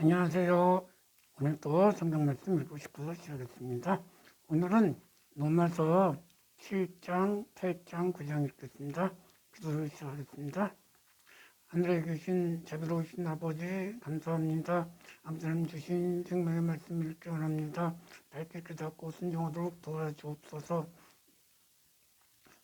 안녕하세요. 오늘도 성경 말씀 읽고 싶어서 시작했습니다. 오늘은 로마서 7장, 8장, 9장 읽겠습니다. 기도를 시작하겠습니다. 하늘에 계신 자비로우신 아버지 감사합니다. 하나님 주신 생명의 말씀 읽기 원합니다. 밝게 깨닫고 순종하도록 도와주옵소서.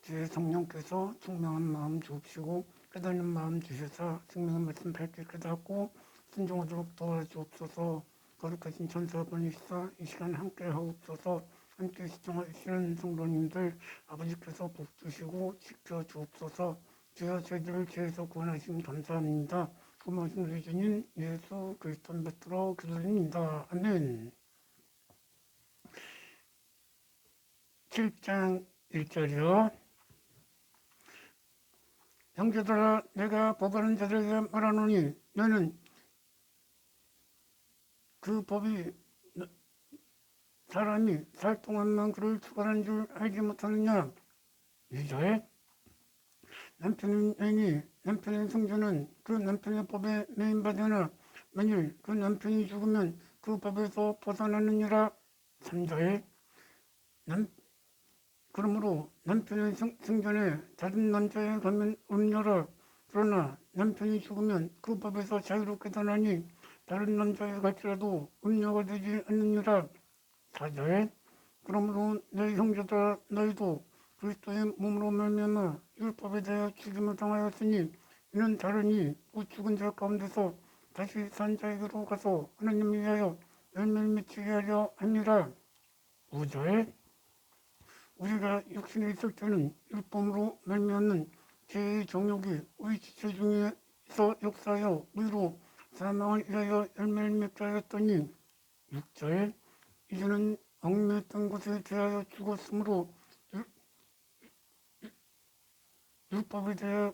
주의 성령께서 총명한 마음 주옵시고 깨닫는 마음 주셔서 생명의 말씀 밝게 깨닫고 순종하도록 도와주옵소서. 거룩하신 천사분이시사 이 시간 함께 하옵소서. 함께 시청하시는 성도님들 아버지께서 복 주시고 지켜주옵소서. 주여 저희들을 죄에서 구원하심 감사합니다. 고마우신 우리 주님 예수 그리스도 받들어 기도드립니다. 아멘. 7장 1절이요. 형제들아 내가 법하는 자들에게 말하노니 너는 그 법이 사람이 살 동안만 그를 추구하는 줄 알지 못하느냐. 2절 남편은 여인이 남편의 성전은 그 남편의 법에 매인받으나 만일 그 남편이 죽으면 그 법에서 벗어나느니라. 3절 그러므로 남편의 성전에 다른 남자에 가면 음녀라. 그러나 남편이 죽으면 그 법에서 자유롭게 되나니 다른 남자에 갈지라도 음녀가 되지 않느니라. 4절 그러므로 너희 형제들아 너희도 그리스도의 몸으로 말미암아 율법에 대하여 죽임을 당하였으니 이는 다르니 곧 죽은 자 가운데서 다시 산 자에게로 가서 하나님을 위하여 열매를 맺히게 하려 함이라. 5절 우리가 육신에 있을 때는 율법으로 말미암는 죄의 정욕이 우리 지체 중에서 역사하여 우리로 사망을 위하여 열매를 맺게 하였더니. 6절 이제는 얽매였던 것에 대하여 죽었으므로 율법에 대해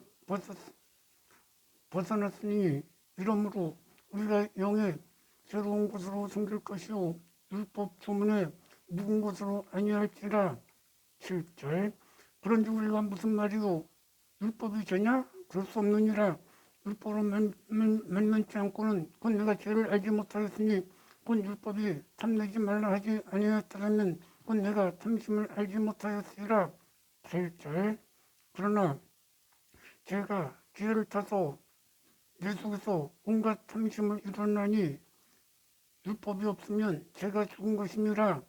벗어났으니 이러므로 우리가 영의 새로운 것으로 섬길 것이요 율법 조문에 묵은 것으로 아니할지라. 7절 그런즉 우리가 무슨 말이요 율법이 죄냐? 그럴 수 없느니라. 율법으로 만만치 않고는 곧 내가 죄를 알지 못하였으니 곧 율법이 탐내지 말라 하지 아니하였다면 곧 내가 탐심을 알지 못하였으리라. 8절 그러나 제가 기회를 타서 내 속에서 온갖 탐심을 이루나니 율법이 없으면 제가 죽은 것이니라.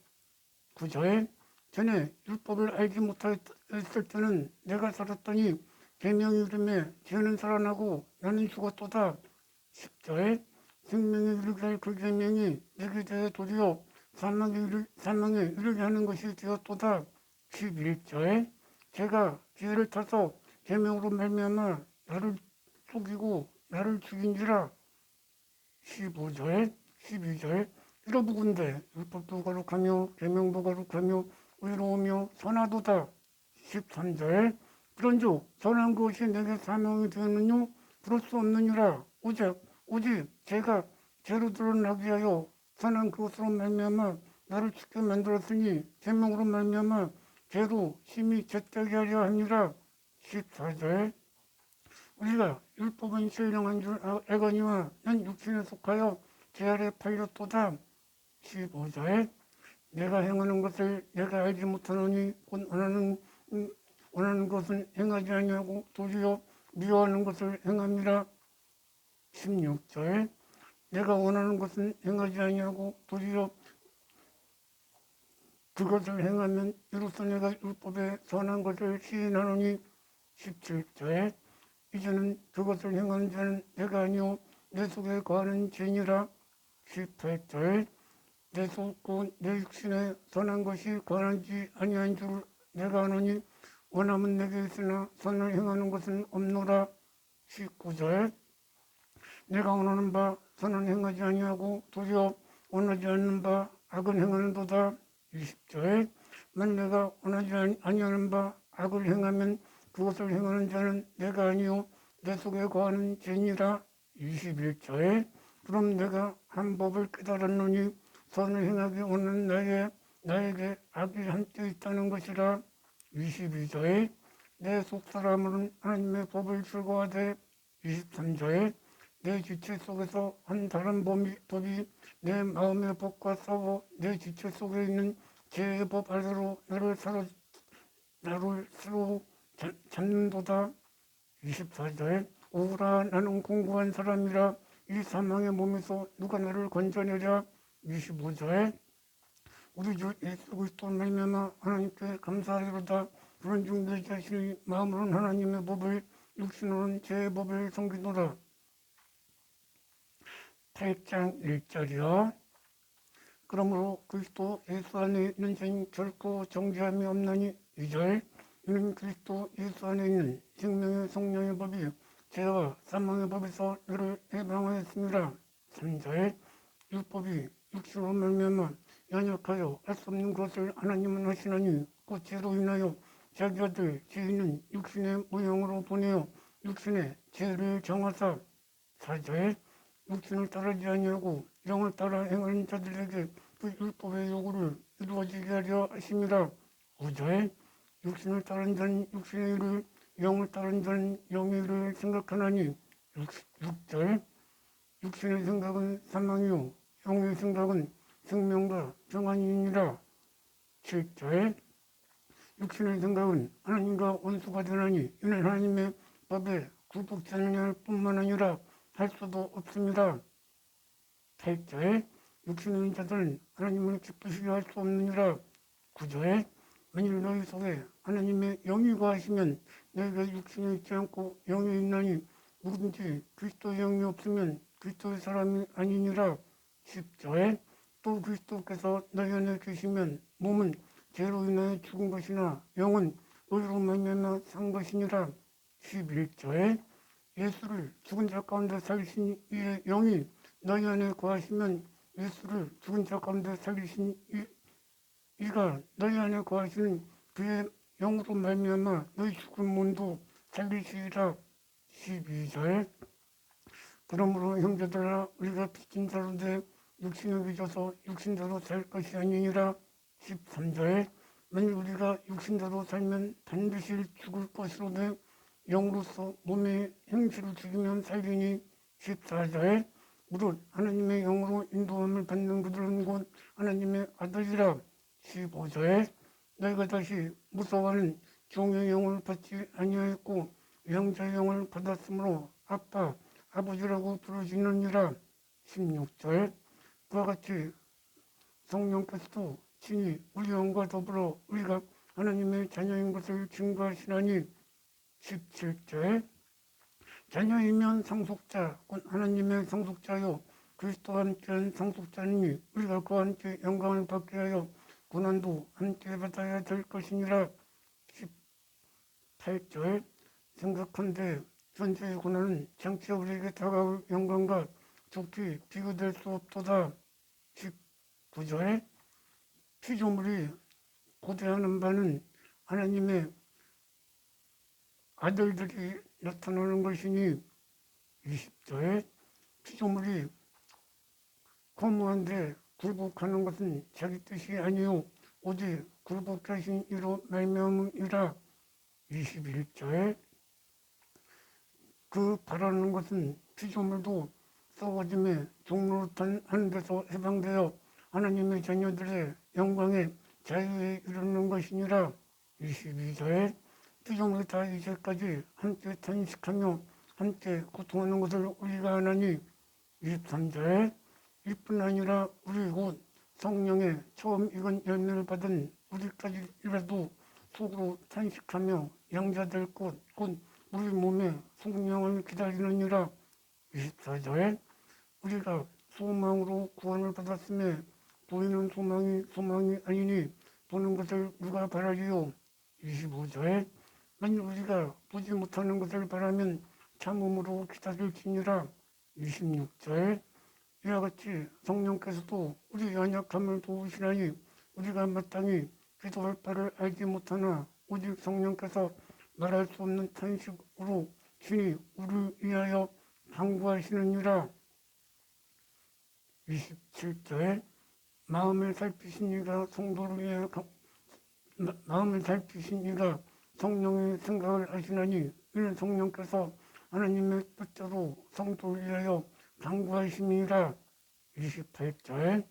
9절 전에 율법을 알지 못하였을 때는 내가 살았더니 계명이 이름에 죄는 살아나고 나는 죽었도다. 10절 생명에 이르게 할 그 계명이 내게 대해 도리어 사망에 이르게 하는 것이 되었도다. 11절 제가 기회를 타서 계명으로 말미암아 나를 속이고 나를 죽인지라. 15절 12절 이러부군데 율법도 거룩하며 계명도 거룩하며 의로우며 선하도다. 13절 그런즉 선한 것이 내게 사명이 되느뇨 그럴 수 없느니라. 오직 제가 죄로 드러나게 하여 선한 그것으로 말미암아 나를 죽게 만들었으니 계명으로 말미암아 죄로 심히 죄되게 하려 합니다. 14절 우리가 율법은 신령한 줄 알거니와 난 육신에 속하여 죄 아래 팔렸도다. 15절 내가 행하는 것을 내가 알지 못하노니 곧 원하는 것은 행하지 아니하고 도리어 미워하는 것을 행함이라. 16절 내가 원하는 것은 행하지 아니하고 도리어 그것을 행하면 이로써 내가 율법에 선한 것을 시인하노니. 17절 이제는 그것을 행하는 자는 내가 아니오 내 속에 거하는 죄니라. 18절 내 속고 내 육신에 선한 것이 거하지 아니한 줄 내가 아노니 원함은 내게 있으나 선을 행하는 것은 없노라. 19절 내가 원하는 바 선은 행하지 아니하고 도리어 원하지 않는 바 악은 행하는도다. 20절 만 내가 원하지 아니하는 바 악을 행하면 그것을 행하는 자는 내가 아니요 내 속에 거하는 죄니라. 21절 그럼 내가 한 법을 깨달았노니 선을 행하기 원하는 나에게 악이 함께 있다는 것이라. 22절 내 속사람은 하나님의 법을 즐거워하되. 23절 내 지체 속에서 한 다른 법이 내 마음의 법과 싸워 내 지체 속에 있는 죄의 법 아래로 나를 사로잡는도다. 24절 오라 나는 공고한 사람이라 이 사망의 몸에서 누가 나를 건져내랴. 25절 우리 주 예수 그리스도 말미암아 하나님께 감사하리로다. 그런즉 내 자신의 마음으로는 하나님의 법을 육신으로는 제 법을 섬기노라. 8장 1절이요. 그러므로 그리스도 예수 안에 있는 자는 결코 정죄함이 없나니. 2절 이는 그리스도 예수 안에 있는 생명의 성령의 법이 죄와 사망의 법에서 너를 해방하였습니다. 3절 율법이 육신으로 말미암아 연약하여 할 수 없는 것을 하나님은 하시나니 그 죄로 인하여 자기 아들 죄인은 육신의 모형으로 보내어 육신의 죄를 정하사. 4절 육신을 따르지 아니하고 영을 따라 행하는 자들에게 그 율법의 요구를 이루어지게 하려 하심이라. 5절 육신을 따른 자는 육신의 일을 영을 따른 자는 영의 일을 생각하나니. 6절 육신의 생각은 사망이요 영의 생각은 생명과 평안이니라. 7절 육신의 생각은 하나님과 원수가 되나니 이는 하나님의 법에 굴복지 않을 뿐만 아니라 할 수도 없습니다. 8절 육신의 자들은 하나님을 기쁘시게 할 수 없느니라. 9절 만일 너희 속에 하나님의 영이 거하시면 너희가 육신에 있지 않고 영이 있나니 누구든지 그리스도의 영이 없으면 그리스도의 사람이 아니니라. 10절 또 그리스도께서 너희 안에 계시면 몸은 죄로 인하여 죽은 것이나 영은 의로 말미암아 산 것이니라. 11절 예수를 죽은 자 가운데 살리신 이의 영이 너희 안에 거하시면 예수를 죽은 자 가운데 살리신 이가 너희 안에 거하시는 그의 영으로 말미암아 너희 죽은 몸도 살리시리라. 12절 그러므로 형제들아 우리가 빚진 자로 돼 육신을 빚어서 육신대로 살 것이 아니니라. 13절 만일 우리가 육신대로 살면 반드시 죽을 것으로 돼 영으로서 몸의 행실을 죽이면 살리니. 14절 무릇 하나님의 영으로 인도함을 받는 그들은 곧 하나님의 아들이라. 15절 너희가 다시 무서워하는 종의 영을 받지 아니하였고 양자의 영을 받았으므로 아빠 아버지라고 부르시느니라. 16절 그와 같이 성령께서도 친히 우리 영과 더불어 우리가 하나님의 자녀인 것을 증거하시나니. 17절 자녀이면 상속자 곧 하나님의 상속자요 그리스도와 함께한 상속자니 우리가 그와 함께 영광을 받게 하여 고난도 함께 받아야 될 것이니라. 18절 생각한데 현재의 고난은 장차 우리에게 다가올 영광과 좋게 비교될 수 없도다. 19절 피조물이 고대하는 바는 하나님의 아들들이 나타나는 것이니. 20절 피조물이 거무한데 굴복하는 것은 자기 뜻이 아니요 오직 굴복하신 이로 말미암음이라. 21절 그 바라는 것은 피조물도 썩어짐의 종로탄 한 데서 해방되어 하나님의 자녀들의 영광에 자유에 이르는 것이니라. 22절 피조물이 다 이제까지 함께 탄식하며 함께 고통하는 것을 우리가 하나니. 23절 이뿐 아니라 우리 곧 성령의 처음 익은 열매를 받은 우리까지라도 속으로 탄식하며 양자될 것 곧 우리 몸의 성령을 기다리느니라. 24절 우리가 소망으로 구원을 받았음에 보이는 소망이 아니니 보는 것을 누가 바라리요. 25절 만일 우리가 보지 못하는 것을 바라면 참음으로 기다릴지니라. 26절 이와 같이 성령께서도 우리 연약함을 도우시나니 우리가 마땅히 기도할 바를 알지 못하나 오직 성령께서 말할 수 없는 탄식으로 친히 우리를 위하여 간구하시느니라. 27절 마음을 살피신 이가 성도를 위하여 마음을 살피신 이가 성령의 생각을 하시나니 이는 성령께서 하나님의 뜻대로 성도를 위하여 강구하심이라. 28절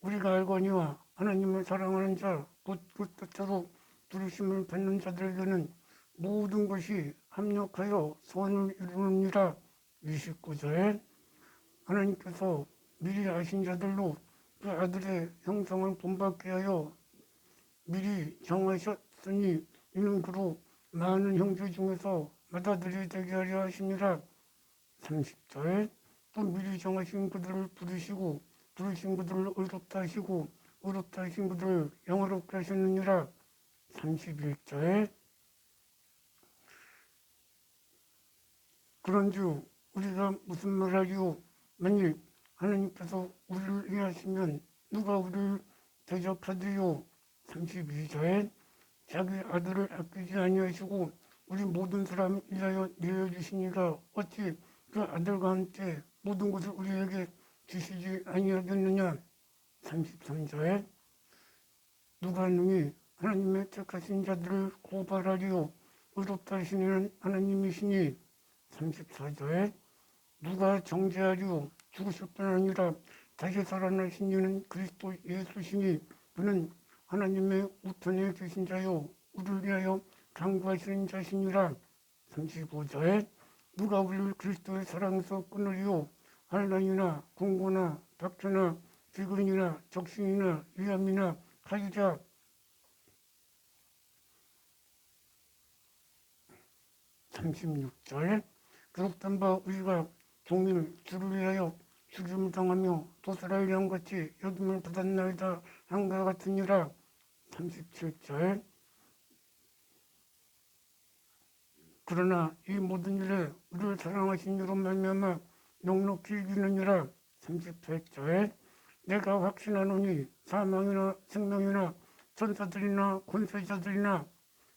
우리가 알거니와 하나님을 사랑하는 자 곧 그 뜻대로 부르심을 받는 자들에게는 모든 것이 합력하여 선을 이루느니라. 29절 하나님께서 미리 아신 자들로 그 아들의 형상을 본받게 하여 미리 정하셨으니 이는 그로 많은 형제 중에서 맏아들이 되게 하려 하시니라. 30절 또 미리 정하신 그들을 부르시고 부르신 그들을 의롭다 하시고 의롭다 하신 그들을 영화롭게 하셨느니라. 31절 그런즉 우리가 무슨 말하리요? 만일 하나님께서 우리를 위하시면 누가 우리를 대적하리요? 32절 자기 아들을 아끼지 아니하시고 우리 모든 사람 위하여 내어주시니가 어찌 그 아들과 함께 모든 것을 우리에게 주시지 아니하겠느냐. 33절 누가 능히 하나님의 택하신 자들을 고발하리요? 의롭다 하시는 하나님이시니. 34절 누가 정죄하리요? 죽으실 뿐 아니라 다시 살아나신 이는 그리스도 예수시니 그는 하나님의 우편에 계신 자요 우리를 위하여 강구하시는 자시니라. 35절 누가 우리를 그리스도의 사랑에서 끊으리요? 환난이나 공고나 박해나 비근이나 적신이나 위암이나 칼이라. 36절 기록된 바 우리가 종일 주를 위하여 죽임을 당하며 도살할 양같이 여김을 받았나이다 한과 같으니라. 37절 그러나 이 모든 일에 우리를 사랑하신 이로 말미암아 넉넉히 이기느니라. 38절 내가 확신하노니 사망이나 생명이나 천사들이나 권세자들이나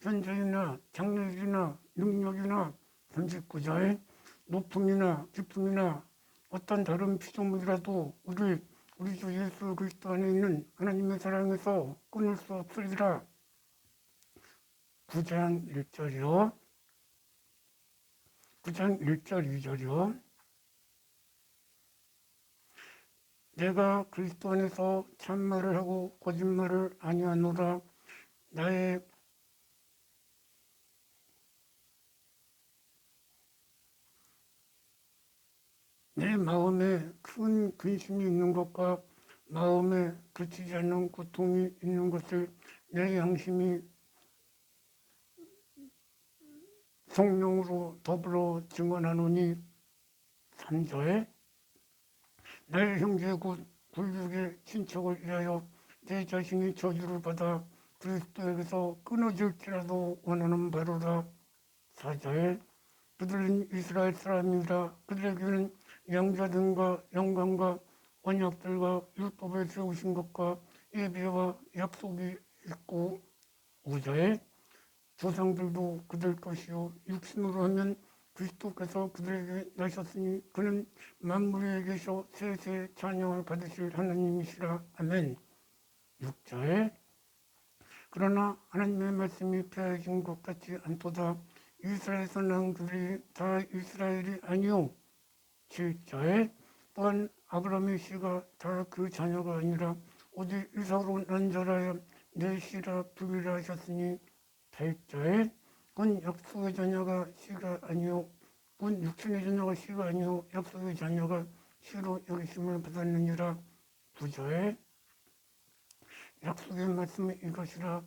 현재이나 장래일이나 능력이나. 39절 높음이나 깊음이나 어떤 다른 피조물이라도 우리 주 예수 그리스도 안에 있는 하나님의 사랑에서 끊을 수 없으리라. 9장 1절이요. 9장 1절 2절이요. 내가 그리스도 안에서 참말을 하고 거짓말을 아니하노라. 내 마음에 큰 근심이 있는 것과 마음에 그치지 않는 고통이 있는 것을 내 양심이 성령으로 더불어 증언하노니. 3절 내 형제 곧 굴육의 친척을 위하여 내 자신이 저주를 받아 그리스도에게서 끊어질지라도 원하는 바로다. 4절 그들은 이스라엘 사람이라 그들에게는 양자들과 영광과 언약들과 율법에 세우신 것과 예배와 약속이 있고. 5절 조상들도 그들 것이요 육신으로 하면 그리스도께서 그들에게 나셨으니 그는 만물에 계셔 세세 찬양을 받으실 하나님이시라. 아멘. 6절 그러나 하나님의 말씀이 폐해진 것 같지 않도다. 이스라엘에서 난 그들이 다 이스라엘이 아니요. 7절 또한 아브라함의 씨가 다 그 자녀가 아니라 오직 이삭으로 난 자라야 내 씨라 부르리라 하셨으니. 8절 곧 약속의 자녀가 씨가 아니요 곧 육신의 자녀가 씨가 아니요 약속의 자녀가 씨로 여기심을 받았느니라. 9절 약속의 말씀이 이것이라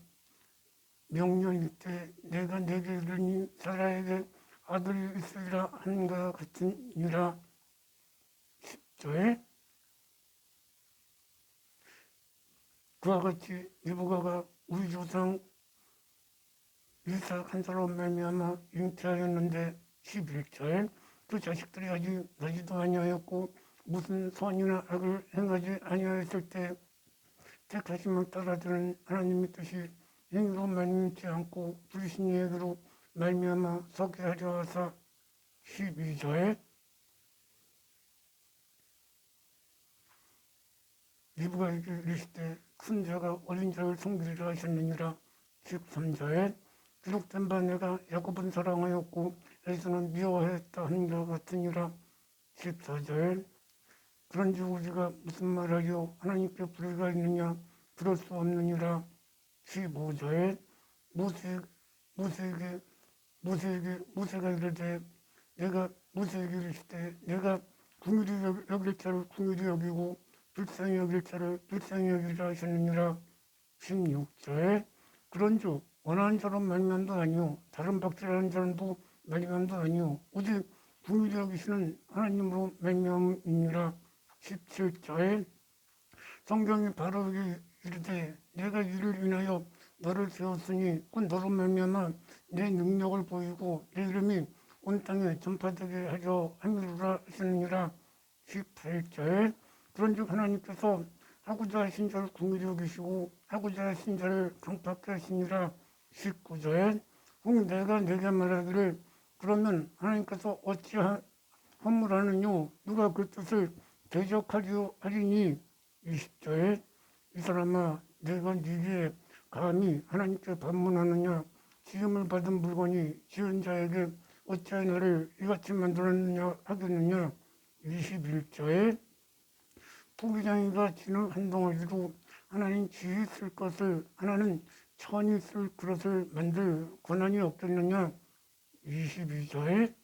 명령일 때 내가 내게 이르니 사라에게 아들이 있으리라 한과 같으니라. 10절 그와 같이 리브가가 우리 조상 이삭 한 사람 말미암아 잉태하였는데. 11절 그 자식들이 아직 나지도 아니하였고 무슨 선이나 악을 행하지 아니하였을 때 택하심을 따라주는 하나님의 뜻이 행위로 말미암지 않고 부르신 이에게로 말미암아 서게 하려 하사. 12절 리브가에게 이르시되 큰 자가 어린 자를 섬기리라 하셨느니라. 13절 기록된 바 내가 야곱은 사랑하였고 에서는 미워했다 하는 것 같으니라. 14절. 그런즉 우리가 무슨 말하리요? 하나님께 불의가 있느냐? 그럴 수 없느니라. 15절. 모세가 이르되 내가 모세에게 이르시되 내가 긍휼히 여길 자를 긍휼히 여기고 불쌍히 여길 자를 불쌍히 여기라 하셨느니라. 16절. 그런즉 원하는 자로 말미암도 아니요 다른 박제라는 자도 말미암도 아니요 오직 긍휼히 여기시는 하나님으로 말미암이니라. 17절. 성경이 바로 이르되 내가 이를 인하여 너를 세웠으니 곧 너로 말미암아 내 능력을 보이고 내 이름이 온 땅에 전파되게 하려 함이로라 하시느니라. 18절. 그런즉 하나님께서 하고자 하신 자를 긍휼히 여기시고 하고자 하신 자를 강팍케 하시니라. 19절. 혹 내가 내게 말하기를 그러면 하나님께서 어찌 허물하느뇨 누가 그 뜻을 대적하리요 하리니. 20절. 이 사람아 내가 네게 감히 하나님께 반문하느냐 지음을 받은 물건이 지은 자에게 어찌하여 나를 이같이 만들었느냐 하겠느냐. 21절. 토기장이가 지는 한 덩어리로 하나는 지히 쓸 것을 하나는 천이 쓸 그릇을 만들 권한이 없겠느냐. 22절.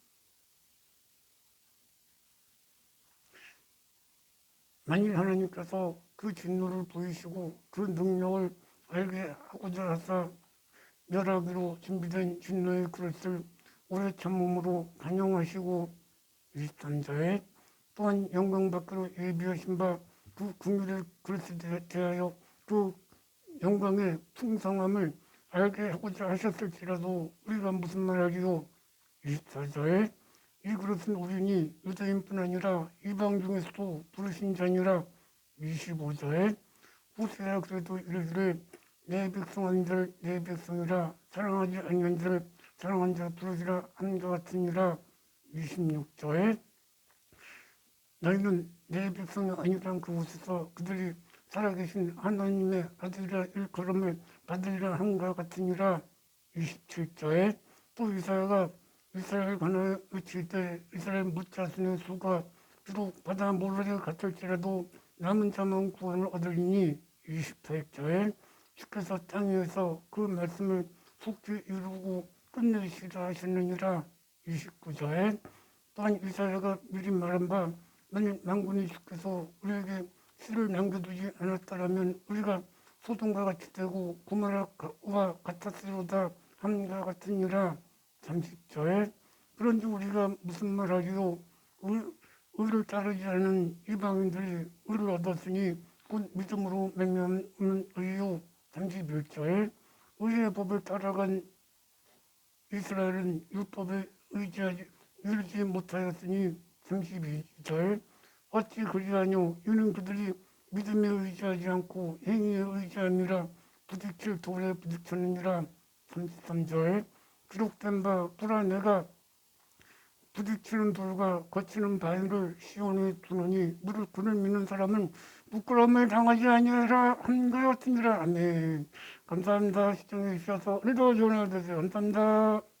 만일 하나님께서 그 진노를 보이시고 그 능력을 알게 하고자 하사 멸하기로 준비된 진노의 그릇을 오래 참음으로 간용하시고. 23절에 또한 영광받기로 예비하신 바 그 긍휼의 그릇에 대하여 그 영광의 풍성함을 알게 하고자 하셨을지라도 우리가 무슨 말하기요. 24절에 이 그릇은 우리니 유대인뿐 아니라 이방 중에서도 부르신 자니라. 25절에 호세야 그래도 이르기를 내 백성한들 내 백성이라 사랑하지 아니한 자를 사랑한 자 부르시라 하는 것 같으니라. 26절에 너희는 내 백성이 아니란 그곳에서 그들이 살아계신 하나님의 아들이라 일컬음을 받으리라 한 것 같으니라. 27절에 또 이사야가 이스라엘 관하여 외칠 때 이스라엘 뭇자순의 수가 비록 바다 모래에 갇힐지라도 남은 자만 구원을 얻으리니. 28절에 주께서 땅에서 그 말씀을 속히 이루고 끝내시라 하셨느니라. 29절에 또한 이사야가 미리 말한 바 만일 만군의 주께서 우리에게 씨를 남겨두지 않았다라면 우리가 소돔과 같이 되고 고모라와 같았으로다 함과 같으니라. 30절에 그런즉 우리가 무슨 말하리요 의를 따르지 않은 이방인들이 의를 얻었으니 곧 믿음으로 맹명하는 의요. 31절에 의의 법을 따라간 이스라엘은 율법에 의지 못하였으니. 32절 어찌 그리하뇨 이는 그들이 믿음에 의지하지 않고 행위에 의지함이라 부딪힐 돌에 부딪혔느니라. 33절 기록된 바 보라 내가 부딪히는 돌과 거치는 바위를 시온에 두노니 무릇 그를 믿는 사람은 부끄러움을 당하지 아니하리라 한 것 같으니라. 아멘. 감사합니다. 시청해 주셔서 오늘도 좋은 하루 되세요. 감사합니다.